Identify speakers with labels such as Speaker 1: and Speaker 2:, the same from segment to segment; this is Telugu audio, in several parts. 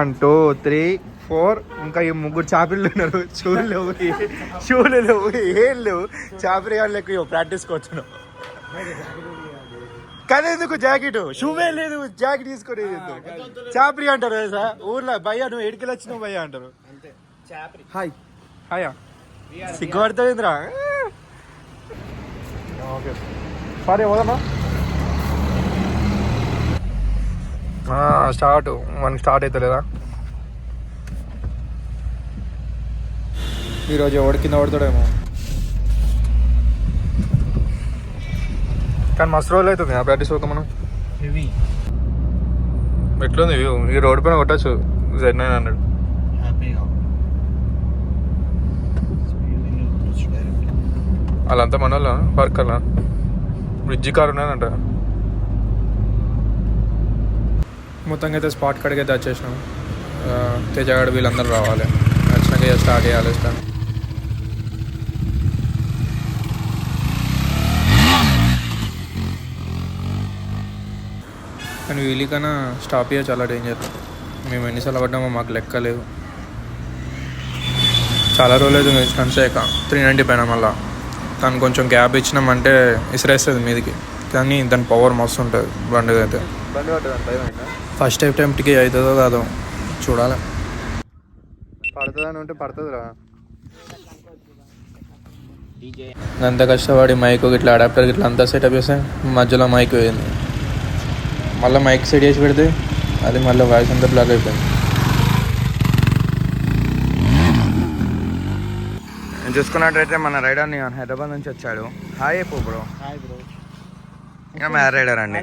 Speaker 1: 1 2 3 4 ఇంకా ఈ ముగ్గురు చాపిళ్ళు ఉన్నారు. షూలు లేవు ఏం లేవు. చాపిరి వాళ్ళు ఎక్కువ ప్రాక్టీస్కి వచ్చాను కానీ ఎందుకు జాకెట్ షూవే లేదు, జాకెట్ తీసుకొని చాపిరి అంటారు సార్ ఊర్లో. భయ్యా నువ్వు ఎడికెళ్ళి వచ్చినావు భయ్యా అంటారు. హాయ్ హాయా సిగ్గుపడతాయింద్రా. ఓకే సరే పోదామా. స్టార్ట్ మనకి స్టార్ట్ అవుతలేదా ఈరోజు? ఎవడి కింద పడతాడేమో కానీ మస్తు రోజులు అవుతుంది ఆ ప్రాక్టీస్ పోక. మనం ఎట్లుంది వ్యూ? ఈ రోడ్ పైన కొట్టచ్చు Z900. వాళ్ళంతా మన వాళ్ళ వర్క్ అలా బ్రిడ్జి కార్ ఉన్నదంట. మొత్తంగా అయితే స్పాట్ కాడికి అయితే వచ్చేసినాం. తేజగాడు వీళ్ళందరూ రావాలి, వచ్చినాక స్టార్ట్ చేయాలి. కానీ వీళ్ళకన్నా స్టాప్ చేయో చాలా డేంజర్. మేము ఎన్నిసార్లు పడ్డామో మాకు లెక్క లేదు. చాలా రోజులు అవుతుంది స్టన్స్ అయ్యాక 390 పైన. మళ్ళీ తను కొంచెం గ్యాప్ ఇచ్చినామంటే ఇసిరేస్తుంది మీదికి, కానీ దాని పవర్ మస్తు ఉంటుంది బండి అయితే. ఫస్ట్ అటెంప్ట్కి అవుతుందో కాదో చూడాలి. పడుతుందని ఉంటే పడుతుందిరా. అంత కష్టపడి మైక్ ఇట్లా అడాప్టర్ ఇట్లా అంతా సెటప్ చేస్తే మధ్యలో మైక్ పోయింది. మళ్ళీ మైక్ సెట్ చేసి పెడితే అది మళ్ళీ వాయిస్ అంతా బ్లాక్ అయిపోయింది. నేను చూసుకున్నట్టయితే మన రైడర్ని హైదరాబాద్ నుంచి వచ్చాడు. హాయ్ చెప్పు బ్రో. Hi bro. ఇంకా మ్యార్ రైడర్ అండి.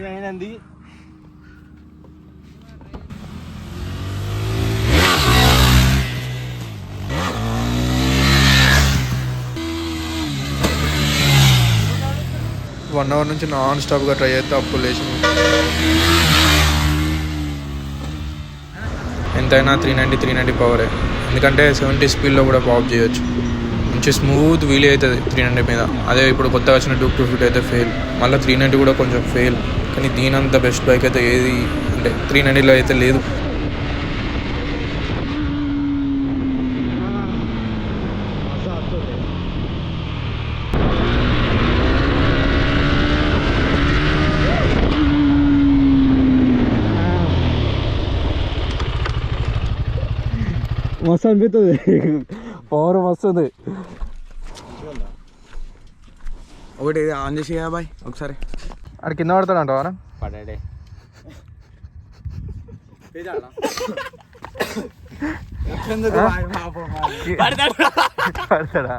Speaker 1: వన్ అవర్ నుంచి నాన్ స్టాప్గా ట్రై చేస్తే అప్పులు లేచి ఎంతైనా 390 పవరే. ఎందుకంటే 70 స్పీడ్లో కూడా పాప్ చేయొచ్చు. మంచి స్మూత్ వీల్ అవుతుంది 390 మీద. అదే ఇప్పుడు కొత్తగా వచ్చిన Duke 250 అయితే ఫెయిల్. మళ్ళీ 390 కూడా కొంచెం ఫెయిల్. కానీ దీనంత బెస్ట్ బైక్ అయితే ఏది అంటే 390లో అయితే లేదు. మస్తు అనిపిస్తుంది, పవర్ వస్తుంది. ఒకటి ఆన్ చేసి బాయ్ ఒకసారి. అక్కడ కింద పడతాడు అంటావా? పడాడే పడతాడా?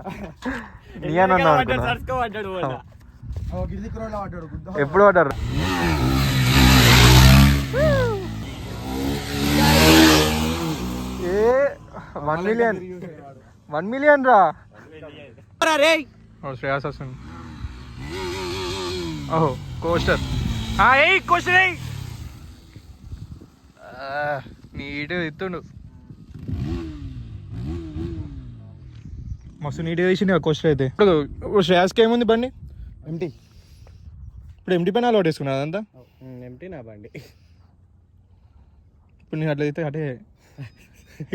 Speaker 1: నీ అని అన్నావు. ఎప్పుడు పడ్డారు? ఏ 1 million రా. శ్రేయాస్ వస్తుంది. ఓహో కోస్టర్. Coaster neat ఎత్తుండు. మస్తు నీట్గా వేసింది ఆ కోస్టర్ అయితే. ఇప్పుడు శ్రేయాస్కి ఏముంది బండి? ఎంటీ. ఇప్పుడు ఎంటీ పైన అలవాటు వేసుకున్నా అదంతా ఎంటీ నా బండి. ఇప్పుడు నేను అట్లా అయితే అటే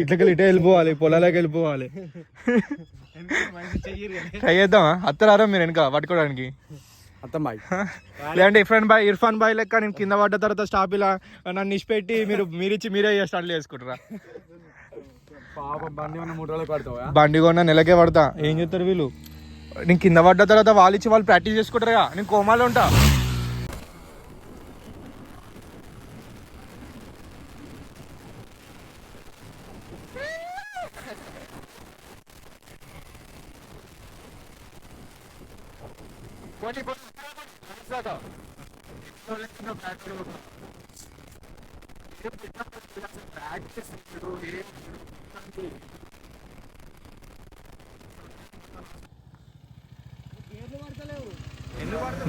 Speaker 1: ఇట్లకెళ్ళి ఇటే వెళ్ళిపోవాలి, పొలాలకి వెళ్ళిపోవాలి. ట్రై చేద్దామా? అత్తరారా మీరు వెనక పట్టుకోవడానికి? లేదంటే ఇర్ఫాన్ బాయ్ లెక్క నేను కింద పడ్డ తర్వాత స్టాప్ ఇలా నన్ను ఇచ్చిపెట్టి మీరిచ్చి మీరే స్టార్ట్ చేసుకుంటారా? బండి కొన్న నెలకే పడతా. ఏం చెప్తారు వీళ్ళు? నేను కింద పడ్డ తర్వాత వాళ్ళు ఇచ్చి వాళ్ళు ప్రాక్టీస్ చేసుకుంటారుగా. నేను కోమాలో ఉంటా.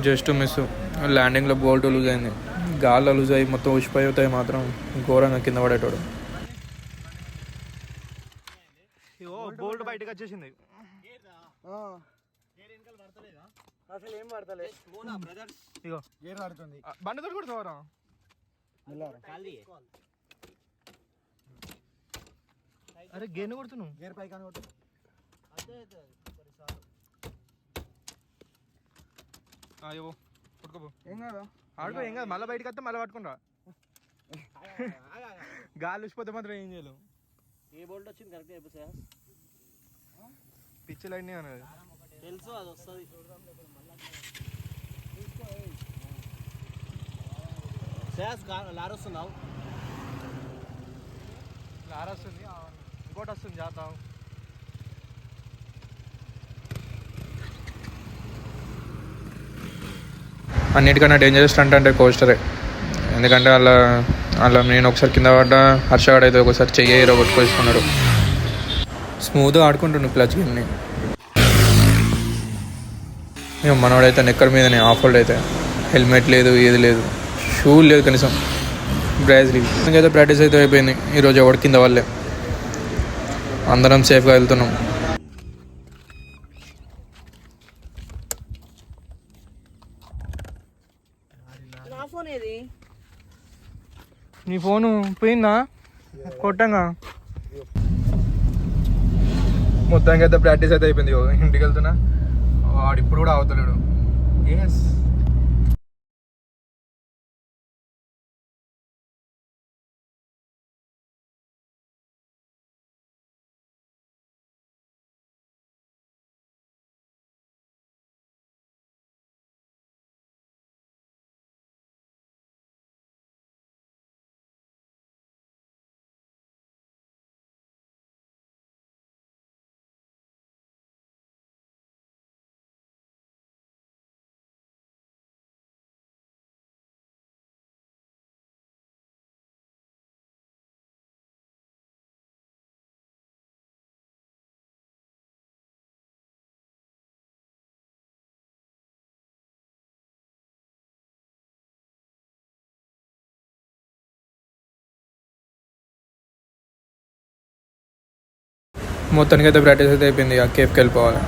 Speaker 1: Just miss. ల్యాండింగ్లో బోల్ట్ లూజ్ అయింది, గాల్లో లూజ్ అయ్యి మొత్తం ఉసిపోతాయి మాత్రం ఘోరంగా కింద పడేటోడు. బోల్ట్ బయటకు వచ్చేసింది. అసలు ఏం పడతలే. ఇగో గేర్ బండి తోడు కూడా అరే గేర్ కొడుతున్నావు
Speaker 2: గేర్ పై కానీ కొట్టు
Speaker 1: అయ్యో పట్టుకోపో
Speaker 2: ఏం కాదు
Speaker 1: ఆడుకో ఏం కాదు మళ్ళీ బయటకు వస్తే మళ్ళీ పట్టుకుంటా గాలి వచ్చిపోతే మాత్రం ఏం చేయలేము
Speaker 2: ఏ బోల్ట్ వచ్చింది కరెక్ట్ అయిపోయి
Speaker 1: పిచ్చి లైన్ అనేది
Speaker 2: తెలుసు అది వస్తుంది లారీ వస్తున్నావు
Speaker 1: లారీ వస్తుంది ఇంకోటి వస్తుంది చేద్దాం అన్నిటికన్నా డేంజరస్ స్టంట్ అంటే కోస్టరే ఎందుకంటే అలా నేను ఒకసారి కింద పడ్డా హర్షగాడు అయితే ఒకసారి చెయ్యి కొట్టుకొచ్చుకున్నాడు స్మూత్గా ఆడుకుంటుండు క్లచ్ గేమ్ని మేము మనవాడైతే నెక్కర్ మీదనే ఆఫ్ హోల్డ్ అయితే హెల్మెట్ లేదు ఏది లేదు షూ లేదు కనీసం బ్రాజిల్ అయితే ప్రాక్టీస్ అయితే అయిపోయింది ఈరోజు ఎవరి కింద వాళ్ళే అందరం సేఫ్గా వెళ్తున్నాం నీ ఫోను పోయిందా కొట్టంగా మొత్తానికి అయితే ప్రాక్టీస్ అయితే అయిపోయింది ఇంటికి వెళ్తున్నా వాడు ఇప్పుడు కూడా అవుతలేడు ఎస్ మొత్తానికి అయితే ప్రాక్టీస్ అయితే అయిపోయింది ఆ కేఫ్కి వెళ్ళిపోవాలి